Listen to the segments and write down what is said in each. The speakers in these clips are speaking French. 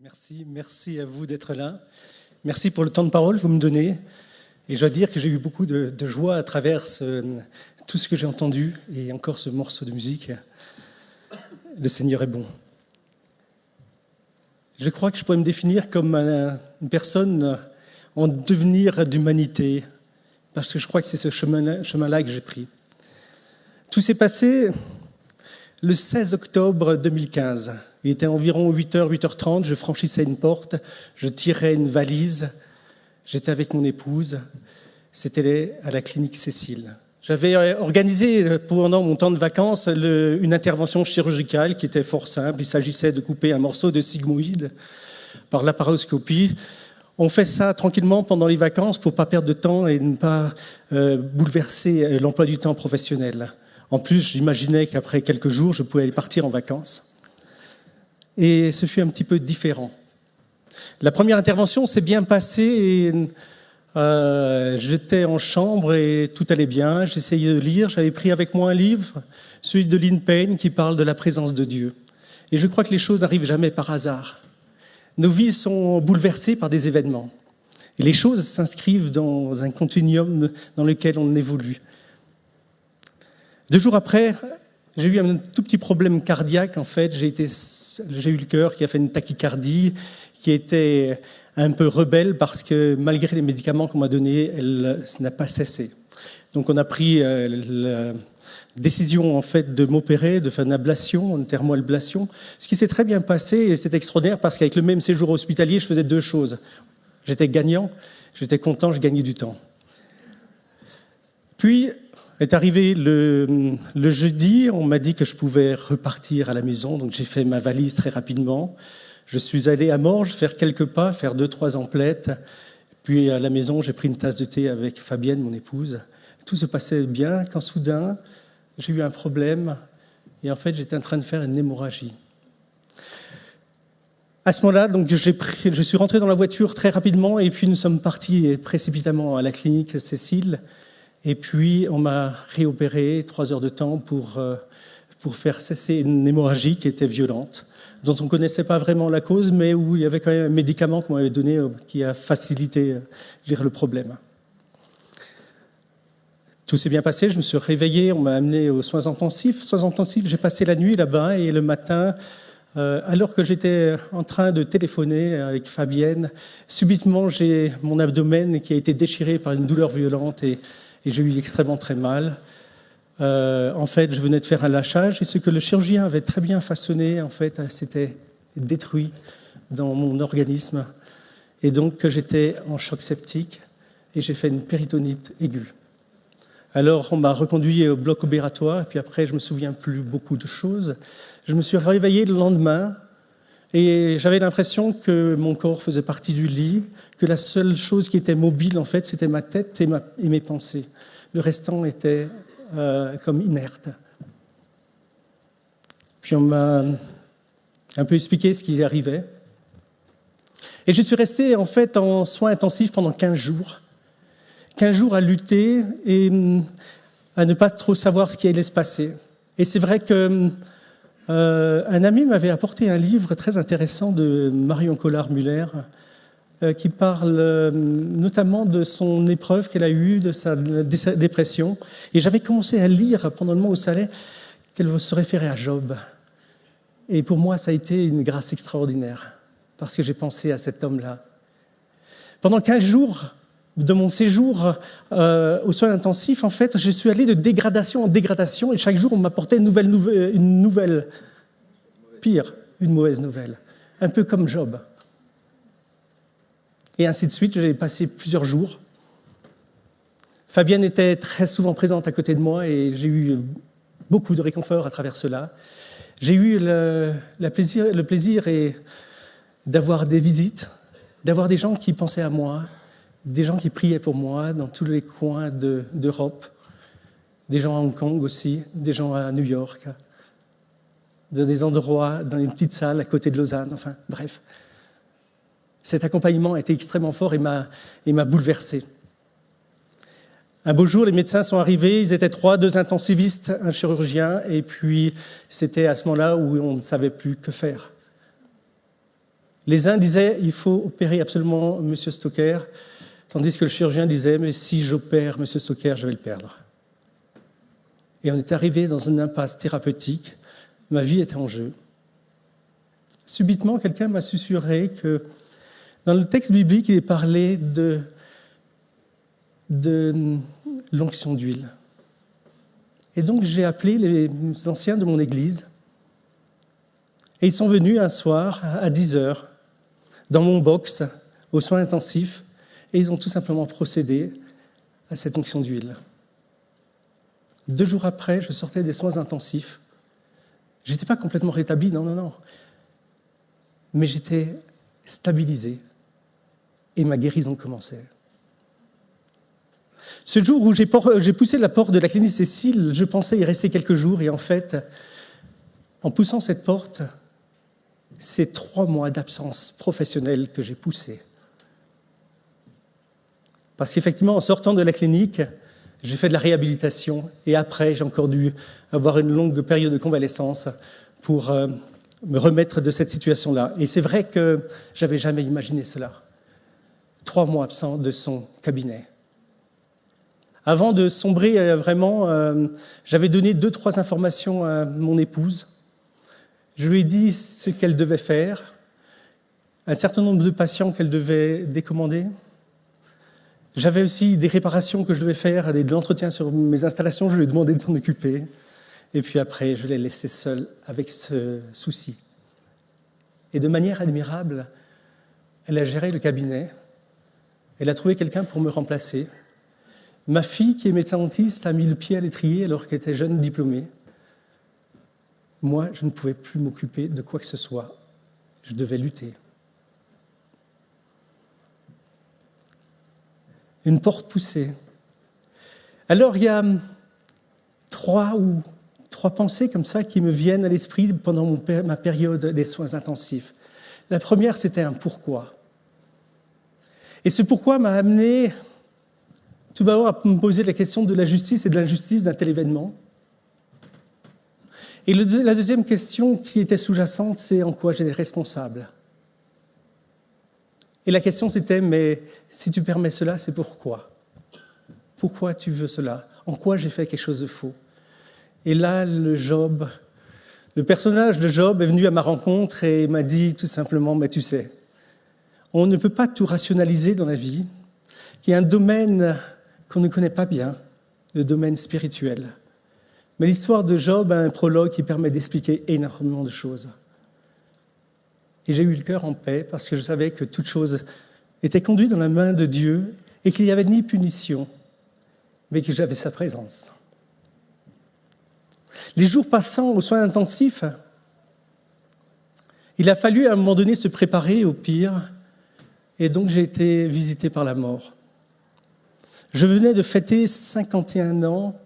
Merci à vous d'être là. Merci pour le temps de parole que vous me donnez. Et je dois dire que j'ai eu beaucoup de joie à travers tout ce que j'ai entendu et encore ce morceau de musique. Le Seigneur est bon. Je crois que je pourrais me définir comme une personne en devenir d'humanité, parce que je crois que c'est ce chemin-là que j'ai pris. Tout s'est passé le 16 octobre 2015. Il était environ 8h, 8h30, je franchissais une porte, je tirais une valise, j'étais avec mon épouse, c'était à la clinique Cécile. J'avais organisé pendant mon temps de vacances une intervention chirurgicale qui était fort simple. Il s'agissait de couper un morceau de sigmoïde par laparoscopie. On fait ça tranquillement pendant les vacances pour ne pas perdre de temps et ne pas bouleverser l'emploi du temps professionnel. En plus, j'imaginais qu'après quelques jours, je pouvais partir en vacances. Et ce fut un petit peu différent. La première intervention s'est bien passée et j'étais en chambre et tout allait bien. J'essayais de lire. J'avais pris avec moi un livre, celui de Lynn Payne, qui parle de la présence de Dieu. Et je crois que les choses n'arrivent jamais par hasard. Nos vies sont bouleversées par des événements. Et les choses s'inscrivent dans un continuum dans lequel on évolue. 2 jours après, j'ai eu un tout petit problème cardiaque. En fait, j'ai eu le cœur qui a fait une tachycardie, qui était un peu rebelle parce que malgré les médicaments qu'on m'a donnés, ça n'a pas cessé. Donc on a pris la décision en fait de m'opérer, de faire une ablation, une thermoablation, ce qui s'est très bien passé et c'est extraordinaire parce qu'avec le même séjour hospitalier, je faisais 2 choses. J'étais gagnant, j'étais content, je gagnais du temps. Puis est arrivé le jeudi, on m'a dit que je pouvais repartir à la maison, donc j'ai fait ma valise très rapidement. Je suis allé à Morges faire quelques pas, faire 2-3 emplettes. Puis à la maison, j'ai pris une tasse de thé avec Fabienne, mon épouse. Tout se passait bien quand soudain, j'ai eu un problème et en fait, j'étais en train de faire une hémorragie. À ce moment-là, donc, je suis rentré dans la voiture très rapidement et puis nous sommes partis précipitamment à la clinique Cécile. Et puis, on m'a réopéré 3 heures de temps pour faire cesser une hémorragie qui était violente, dont on ne connaissait pas vraiment la cause, mais où il y avait quand même un médicament qu'on m'avait donné qui a facilité le problème. Tout s'est bien passé, je me suis réveillé, on m'a amené aux soins intensifs. Soins intensifs, j'ai passé la nuit là-bas et le matin, alors que j'étais en train de téléphoner avec Fabienne, subitement, j'ai mon abdomen qui a été déchiré par une douleur violente et j'ai eu extrêmement très mal. En fait, je venais de faire un lâchage et ce que le chirurgien avait très bien façonné, en fait, s'était détruit dans mon organisme. Et donc, j'étais en choc septique et j'ai fait une péritonite aiguë. Alors, on m'a reconduit au bloc opératoire et puis après, je ne me souviens plus beaucoup de choses. Je me suis réveillé le lendemain et j'avais l'impression que mon corps faisait partie du lit, que la seule chose qui était mobile, en fait, c'était ma tête et mes pensées. Le restant était comme inerte. Puis on m'a un peu expliqué ce qui arrivait. Et je suis resté en fait en soins intensifs pendant 15 jours. 15 jours à lutter et à ne pas trop savoir ce qui allait se passer. Et c'est vrai que un ami m'avait apporté un livre très intéressant de Marion Collard-Muller qui parle notamment de son épreuve qu'elle a eue, de sa dépression. Et j'avais commencé à lire pendant le mois où ça allait qu'elle se référait à Job. Et pour moi, ça a été une grâce extraordinaire, parce que j'ai pensé à cet homme-là. Pendant 15 jours de mon séjour aux soins intensifs, en fait, je suis allé de dégradation en dégradation, et chaque jour, on m'apportait une nouvelle, pire, une mauvaise nouvelle. Un peu comme Job. Et ainsi de suite, j'ai passé plusieurs jours. Fabienne était très souvent présente à côté de moi et j'ai eu beaucoup de réconfort à travers cela. J'ai eu le plaisir d'avoir des visites, d'avoir des gens qui pensaient à moi, des gens qui priaient pour moi dans tous les coins d'Europe, des gens à Hong Kong aussi, des gens à New York, dans des endroits, dans une petite salle à côté de Lausanne, enfin bref. Cet accompagnement a été extrêmement fort et m'a bouleversé. Un beau jour, les médecins sont arrivés, ils étaient 3, 2 intensivistes, un chirurgien, et puis c'était à ce moment-là où on ne savait plus que faire. Les uns disaient, il faut opérer absolument M. Stocker, tandis que le chirurgien disait, mais si j'opère M. Stocker, je vais le perdre. Et on est arrivé dans une impasse thérapeutique, ma vie était en jeu. Subitement, quelqu'un m'a susurré que dans le texte biblique, il est parlé de l'onction d'huile. Et donc j'ai appelé les anciens de mon église, et ils sont venus un soir à 10h, dans mon box, aux soins intensifs, et ils ont tout simplement procédé à cette onction d'huile. 2 jours après, je sortais des soins intensifs. Je n'étais pas complètement rétabli, non. Mais j'étais stabilisé, et ma guérison commençait. Ce jour où j'ai poussé la porte de la clinique Cécile, je pensais y rester quelques jours, et en fait, en poussant cette porte, c'est 3 mois d'absence professionnelle que j'ai poussé. Parce qu'effectivement, en sortant de la clinique, j'ai fait de la réhabilitation, et après, j'ai encore dû avoir une longue période de convalescence pour me remettre de cette situation-là. Et c'est vrai que je n'avais jamais imaginé cela. 3 mois absent de son cabinet. Avant de sombrer vraiment, j'avais donné 2-3 informations à mon épouse. Je lui ai dit ce qu'elle devait faire, un certain nombre de patients qu'elle devait décommander. J'avais aussi des réparations que je devais faire, de l'entretien sur mes installations, je lui ai demandé de s'en occuper. Et puis après, je l'ai laissée seule avec ce souci. Et de manière admirable, elle a géré le cabinet. Elle a trouvé quelqu'un pour me remplacer. Ma fille, qui est médecin dentiste, a mis le pied à l'étrier alors qu'elle était jeune diplômée. Moi, je ne pouvais plus m'occuper de quoi que ce soit. Je devais lutter. Une porte poussée. Alors, il y a 3 pensées comme ça qui me viennent à l'esprit pendant ma période des soins intensifs. La première, c'était un pourquoi. Et ce pourquoi m'a amené tout d'abord à me poser la question de la justice et de l'injustice d'un tel événement. Et la deuxième question qui était sous-jacente, c'est en quoi j'étais responsable. Et la question c'était, mais si tu permets cela, c'est pourquoi ? Pourquoi tu veux cela ? En quoi j'ai fait quelque chose de faux ? Et là, le personnage de Job est venu à ma rencontre et m'a dit tout simplement, mais tu sais, on ne peut pas tout rationaliser dans la vie, qu'il y a un domaine qu'on ne connaît pas bien, le domaine spirituel. Mais l'histoire de Job a un prologue qui permet d'expliquer énormément de choses. Et j'ai eu le cœur en paix parce que je savais que toute chose était conduite dans la main de Dieu et qu'il n'y avait ni punition, mais que j'avais sa présence. Les jours passant aux soins intensifs, il a fallu à un moment donné se préparer au pire, et donc j'ai été visité par la mort. Je venais de fêter 51 ans,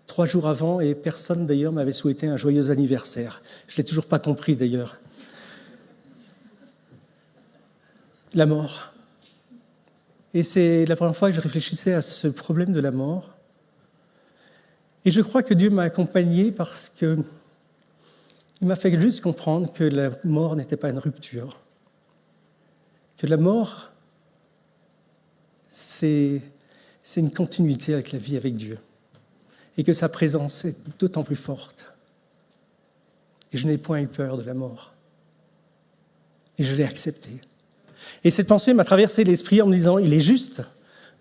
3 jours avant, et personne d'ailleurs m'avait souhaité un joyeux anniversaire. Je ne l'ai toujours pas compris d'ailleurs. La mort. Et c'est la première fois que je réfléchissais à ce problème de la mort. Et je crois que Dieu m'a accompagné parce qu'il m'a fait juste comprendre que la mort n'était pas une rupture. Que la mort, c'est une continuité avec la vie avec Dieu. Et que sa présence est d'autant plus forte. Et je n'ai point eu peur de la mort. Et je l'ai acceptée. Et cette pensée m'a traversé l'esprit en me disant, il est juste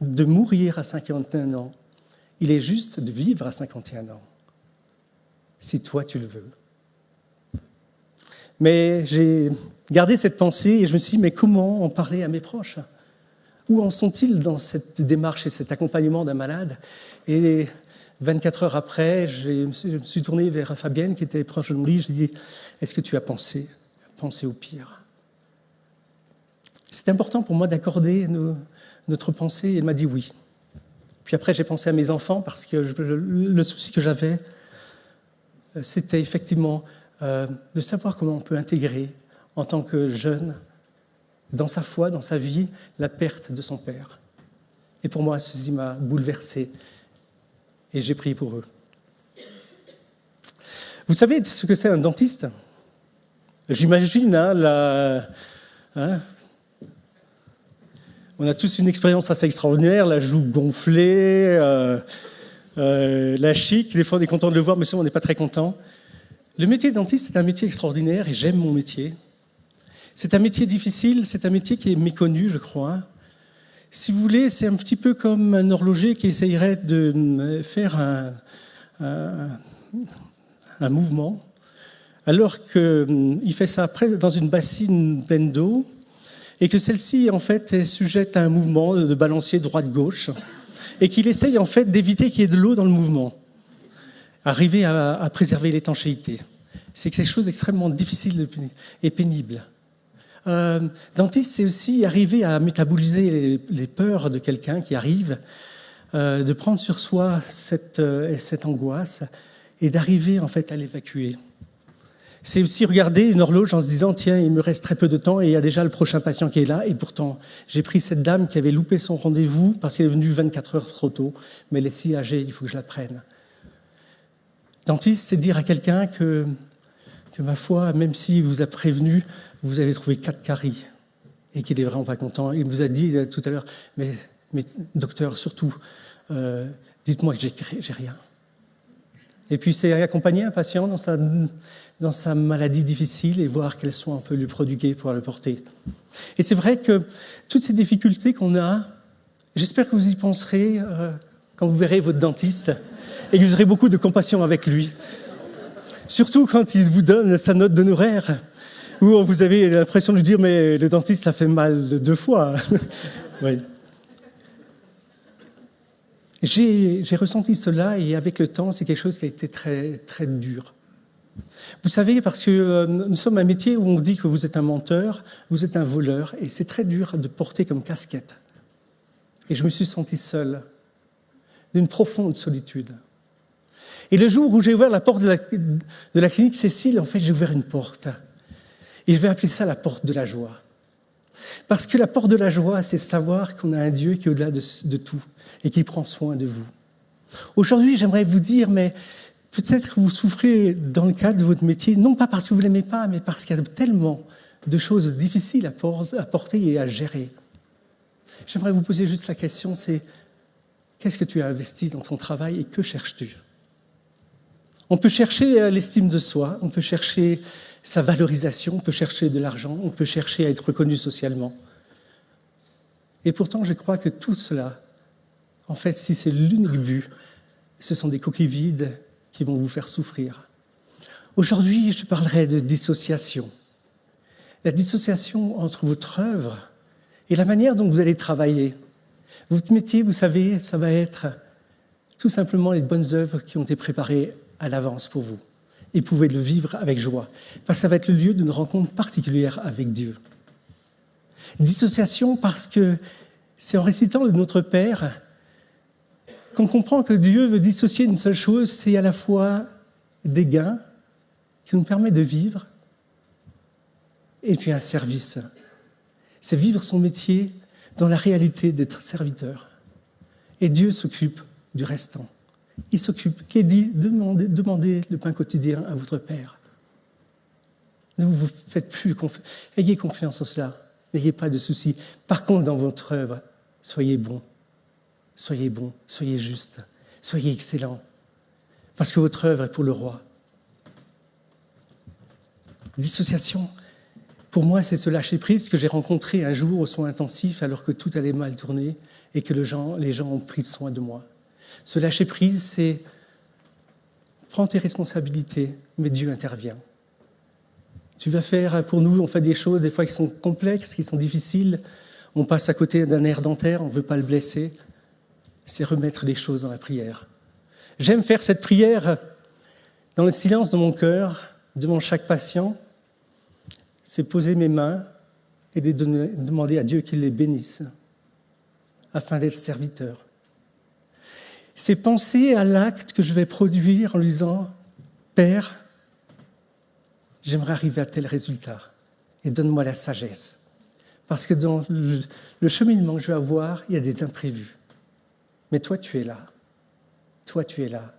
de mourir à 51 ans. Il est juste de vivre à 51 ans. Si toi, tu le veux. Mais j'ai gardé cette pensée et je me suis dit, mais comment en parler à mes proches ? Où en sont-ils dans cette démarche et cet accompagnement d'un malade ? Et 24 heures après, je me suis tourné vers Fabienne, qui était proche de mon lit. Je lui ai dit, est-ce que tu as pensé au pire ? C'est important pour moi d'accorder notre pensée. Et elle m'a dit oui. Puis après, j'ai pensé à mes enfants parce que le souci que j'avais, c'était effectivement de savoir comment on peut intégrer, en tant que jeune, dans sa foi, dans sa vie, la perte de son père. Et pour moi, ceci m'a bouleversé. Et j'ai prié pour eux. Vous savez ce que c'est un dentiste ? J'imagine Hein? On a tous une expérience assez extraordinaire, la joue gonflée, la chic. Des fois, on est content de le voir, mais souvent, on n'est pas très content. Le métier de dentiste, c'est un métier extraordinaire et j'aime mon métier. C'est un métier difficile, c'est un métier qui est méconnu, je crois. Si vous voulez, c'est un petit peu comme un horloger qui essayerait de faire un mouvement, alors qu'il fait ça dans une bassine pleine d'eau, et que celle-ci, en fait, est sujette à un mouvement de balancier droite-gauche, et qu'il essaye, en fait, d'éviter qu'il y ait de l'eau dans le mouvement, arriver à préserver l'étanchéité. C'est quelque chose d'extrêmement difficile et pénible. Dentiste, c'est aussi arriver à métaboliser les peurs de quelqu'un qui arrive, de prendre sur soi cette angoisse et d'arriver en fait à l'évacuer. C'est aussi regarder une horloge en se disant « Tiens, il me reste très peu de temps et il y a déjà le prochain patient qui est là. » Et pourtant, j'ai pris cette dame qui avait loupé son rendez-vous parce qu'elle est venue 24 heures trop tôt, mais elle est si âgée, il faut que je la prenne. Dentiste, c'est dire à quelqu'un que ma foi, même s'il vous a prévenu, vous avez trouvé 4 caries et qu'il n'est vraiment pas content. Il vous a dit tout à l'heure, mais docteur, surtout, dites-moi que j'ai rien. Et puis c'est accompagner un patient dans sa maladie difficile et voir quels soins on peut lui prodiguer pour le porter. Et c'est vrai que toutes ces difficultés qu'on a, j'espère que vous y penserez quand vous verrez votre dentiste et que vous aurez beaucoup de compassion avec lui. Surtout quand il vous donne sa note d'honoraire, où vous avez l'impression de lui dire « mais le dentiste, ça fait mal 2 fois ». Oui. J'ai ressenti cela et avec le temps, c'est quelque chose qui a été très, très dur. Vous savez, parce que nous sommes un métier où on dit que vous êtes un menteur, vous êtes un voleur, et c'est très dur de porter comme casquette. Et je me suis senti seul, d'une profonde solitude. Et le jour où j'ai ouvert la porte de la clinique Cécile, en fait, j'ai ouvert une porte. Et je vais appeler ça la porte de la joie. Parce que la porte de la joie, c'est savoir qu'on a un Dieu qui est au-delà de tout et qui prend soin de vous. Aujourd'hui, j'aimerais vous dire, mais peut-être vous souffrez dans le cadre de votre métier, non pas parce que vous ne l'aimez pas, mais parce qu'il y a tellement de choses difficiles à porter et à gérer. J'aimerais vous poser juste la question, c'est qu'est-ce que tu as investi dans ton travail et que cherches-tu ? On peut chercher l'estime de soi, on peut chercher sa valorisation, on peut chercher de l'argent, on peut chercher à être reconnu socialement. Et pourtant, je crois que tout cela, en fait, si c'est l'unique but, ce sont des coquilles vides qui vont vous faire souffrir. Aujourd'hui, je parlerai de dissociation. La dissociation entre votre œuvre et la manière dont vous allez travailler. Votre métier, vous savez, ça va être tout simplement les bonnes œuvres qui ont été préparées à l'avance pour vous. Et vous pouvez le vivre avec joie. Parce que ça va être le lieu d'une rencontre particulière avec Dieu. Dissociation parce que c'est en récitant de notre Père qu'on comprend que Dieu veut dissocier une seule chose, c'est à la fois des gains qui nous permettent de vivre et puis un service. C'est vivre son métier dans la réalité d'être serviteur. Et Dieu s'occupe du restant. Il s'occupe. Il est dit, demandez le pain quotidien à votre Père. Ne vous faites plus confiance. Ayez confiance en cela. N'ayez pas de soucis. Par contre, dans votre œuvre, soyez bon. Soyez bon, soyez juste, soyez excellent. Parce que votre œuvre est pour le roi. Dissociation, pour moi, c'est ce lâcher-prise que j'ai rencontré un jour au soin intensif alors que tout allait mal tourner et que les gens ont pris soin de moi. Ce lâcher-prise, c'est prends tes responsabilités, mais Dieu intervient. Tu vas faire, pour nous, on fait des choses des fois qui sont complexes, qui sont difficiles. On passe à côté d'un nerf dentaire, on ne veut pas le blesser. C'est remettre les choses dans la prière. J'aime faire cette prière dans le silence de mon cœur, devant chaque patient. C'est poser mes mains et demander à Dieu qu'il les bénisse, afin d'être serviteur. C'est penser à l'acte que je vais produire en lui disant « Père, j'aimerais arriver à tel résultat et donne-moi la sagesse. » Parce que dans le cheminement que je vais avoir, il y a des imprévus. Mais toi, tu es là. Toi, tu es là.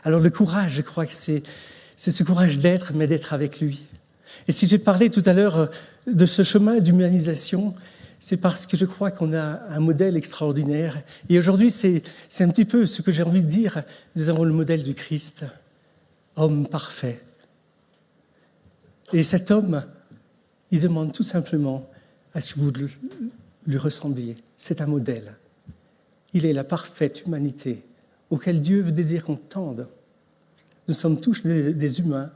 Alors le courage, je crois que c'est ce courage d'être, mais d'être avec lui. Et si j'ai parlé tout à l'heure de ce chemin d'humanisation, c'est parce que je crois qu'on a un modèle extraordinaire. Et aujourd'hui, c'est un petit peu ce que j'ai envie de dire. Nous avons le modèle du Christ, homme parfait. Et cet homme, il demande tout simplement à ce que vous lui ressembliez. C'est un modèle. Il est la parfaite humanité auquel Dieu désire qu'on tende. Nous sommes tous des humains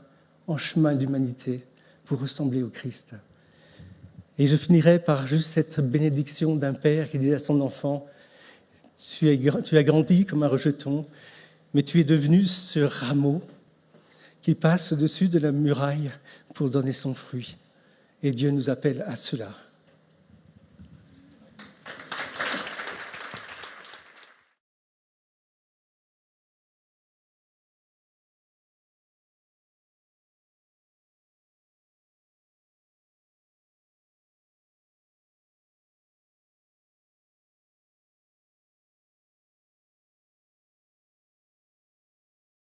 en chemin d'humanité pour ressembler au Christ. Et je finirai par juste cette bénédiction d'un père qui disait à son enfant, tu as grandi comme un rejeton, mais tu es devenu ce rameau qui passe au-dessus de la muraille pour donner son fruit. Et Dieu nous appelle à cela.